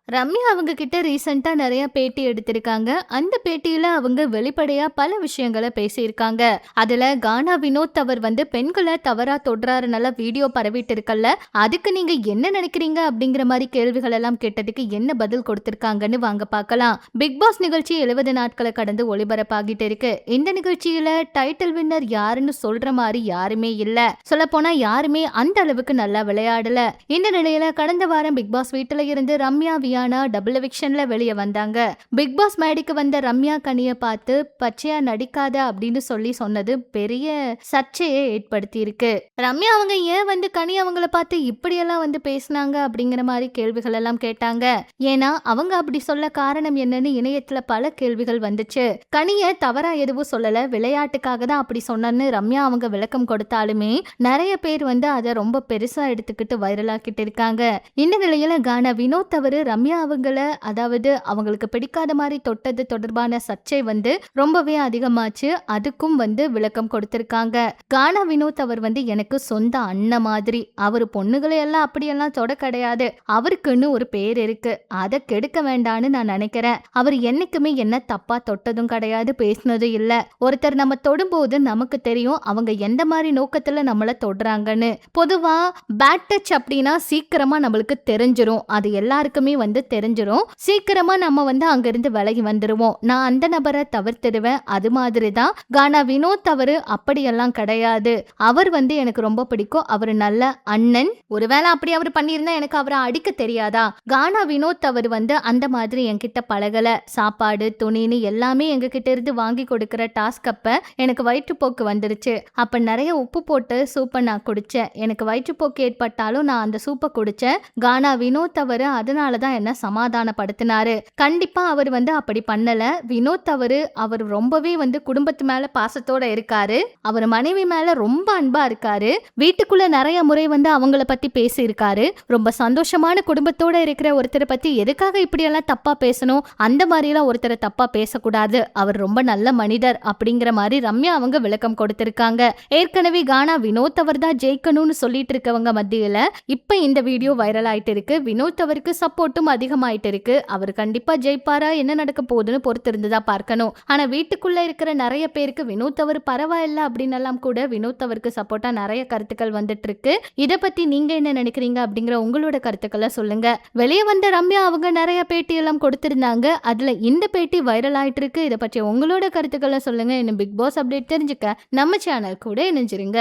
ரம்யா அவங்க கிட்ட ரீசெண்டா நிறைய பேட்டி எடுத்திருக்காங்க. அந்த பேட்டியில அவங்க வெளிப்படையா பல விஷயங்கள பேசியிருக்காங்க. அதுல கானா வினோத் அவர் பெண்களை தவறா தொடுறாருனால வீடியோ பரவிட்டு இருக்கல்ல, அதுக்கு நீங்க என்ன நினைக்கிறீங்க அப்படிங்கிற மாதிரி கேள்விகள் எல்லாம் கேட்டதுக்கு என்ன பதில் கொடுத்திருக்காங்கன்னு வாங்க பார்க்கலாம். பிக் பாஸ் நிகழ்ச்சி 70 நாட்களை கடந்து ஒளிபரப்பாகிட்டு இருக்கு. இந்த நிகழ்ச்சியில டைட்டில் வின்னர் யாருன்னு சொல்ற மாதிரி யாருமே இல்ல. சொல்ல போனா யாருமே அந்த அளவுக்கு நல்லா விளையாடல. இந்த நிலையில கடந்த வாரம் பிக் பாஸ் வீட்டுல இருந்து ரம்யா டபுள் எவிக்ஷன்ல வெளியே வந்தாங்க. பிக் பாஸ் மேடிக்கு வந்த ரம்யா கனிய பார்த்து பச்சையா நடிக்காத அப்படின்னு சொன்னது பெரிய சர்ச்சையை ஏற்படுத்தி இருக்கு. ரம்யா அவங்க ஏன் கனி அவங்கள பார்த்து இப்படியெல்லாம் பேசினாங்க அப்படிங்கிற மாதிரி கேள்விகள் எல்லாம் கேட்டாங்க. ஏன்னா அவங்க அப்படி சொல்ல காரணம் என்னன்னு இணையத்துல பல கேள்விகள் வந்துச்சு. கனிய தவறா எதுவும் சொல்லல, விளையாட்டுக்காக தான் அப்படி சொன்னன்னு ரம்யா அவங்க விளக்கம் கொடுத்தாலுமே நிறைய பேர் அதை ரொம்ப பெருசா எடுத்துக்கிட்டு வைரலாக்கிட்டு இருக்காங்க. இந்த நிலையில கானா வினோத் அவரு ரம்யா அவங்கள அதாவது அவங்களுக்கு பிடிக்காத மாதிரி தொட்டது தொடர்பான சர்ச்சை ரொம்பவே அதிகமாச்சு. அதுக்கும் விளக்கம் கொடுத்திருக்காங்க. கானா வினோத் அவர் எனக்கு சொந்த அண்ணன் மாதிரி, அவர் பொண்ணுகளை எல்லாம் அப்படியெல்லாம் தொட கிடையாது, அவருக்குன்னு ஒரு பேர் இருக்கு, அதை கெடுக்க வேண்டான்னு நான் நினைக்கிறேன். அவர் என்னைக்குமே என்ன தப்பா தொட்டதும் கிடையாது, பேசினதும் இல்ல. ஒருத்தர் நம்ம தொடும்போது நமக்கு தெரியும் அவங்க எந்த மாதிரி நோக்கத்துல நம்மள தொடுறாங்கன்னு. பொதுவா பேட் டச் அப்படின்னா சீக்கிரமா நம்மளுக்கு தெரிஞ்சிரும், அது எல்லாருக்குமே தெரிஞ்சிரும். சீக்கிரமா நம்ம அங்கிருந்து விலகி வந்துருவோம். நான் அந்த நபரை தவிர்த்திடுவேன். அது மாதிரி தான் கானா வினோத் அவரு அப்படியெல்லாம் கிடையாது. அவர் எனக்கு ரொம்ப பிடிக்கும், அவர் நல்ல அண்ணன். ஒருவேளை அப்படி அவர் பண்ணியிருந்தா எனக்கு அவரை அடிக்க தெரியாதா? கானா வினோத் அவர் அந்த மாதிரி என்கிட்ட பழகல. சாப்பாடு துணின்னு எல்லாமே எங்க கிட்ட இருந்து வாங்கி கொடுக்கிற டாஸ்க் அப்ப எனக்கு வயிற்றுப்போக்கு வந்துருச்சு. அப்ப நிறைய உப்பு போட்டு சூப்பை நான் குடிச்சேன். எனக்கு வயிற்றுப்போக்கு ஏற்பட்டாலும் நான் அந்த சூப்பை குடிச்சேன். கானா வினோத் அவர் அதனாலதான் என்ன சமாதானப்படுத்தினாரு. கண்டிப்பா அவர் அப்படி பண்ணல. வினோத் அவர் ரொம்பவே குடும்பத்து மேல பாசத்தோட இருக்காரு. அவர் மனைவி மேல ரொம்ப அன்பா இருக்காரு. வீட்டுக்குள்ள நிறைய முறை அவங்கள பத்தி பேசி இருக்காரு. ரொம்ப சந்தோஷமான குடும்பத்தோட இருக்கிற ஒருத்தரை பத்தி எதுக்காக இப்படி எல்லாம் தப்பா பேசணும், அந்த மாதிரி எல்லாம் ஒருத்தரை தப்பா பேசக்கூடாது, அவர் ரொம்ப நல்ல மனிதர் அப்படிங்கிற மாதிரி ரம்யா அவங்க விளக்கம் கொடுத்திருக்காங்க. ஏற்கனவே கானா வினோத் அவர் தான் ஜெயிக்கணும்னு சொல்லிட்டு இருக்கவங்க மத்தியில இப்ப இந்த வீடியோ வைரல் ஆயிட்டு இருக்கு. வினோத் அவருக்கு சப்போர்ட்டும் அதிகமாயிட்டு இருக்கு. அவர் கண்டிப்பா ஜெயிப்பாரா, என்ன நடக்க போகுதுன்னு பொறுத்து இருந்துதான் பார்க்கணும். ஆனா வீட்டுக்குள்ள இருக்கிற நிறைய பேருக்கு வினோத் அவர் பரவாயில்ல அப்படின்னு எல்லாம் கூட வினோத் அவருக்கு சப்போர்ட்டா நிறைய கருத்துக்கள் வந்துட்டு இருக்கு. இதை பத்தி நீங்க என்ன நினைக்கிறீங்க அப்படிங்கிற உங்களோட கருத்துக்களை சொல்லுங்க. வெளியே வந்த ரம்யா அவங்க நிறைய பேட்டி எல்லாம் கொடுத்திருந்தாங்க. அதுல இந்த பேட்டி வைரல் ஆயிட்டு இருக்கு. இதை பற்றி உங்களோட கருத்துக்களை சொல்லுங்க. இன்னும் பிக் பாஸ் அப்டேட் தெரிஞ்சுக்க நம்ம சேனல் கூட இணைஞ்சிருங்க.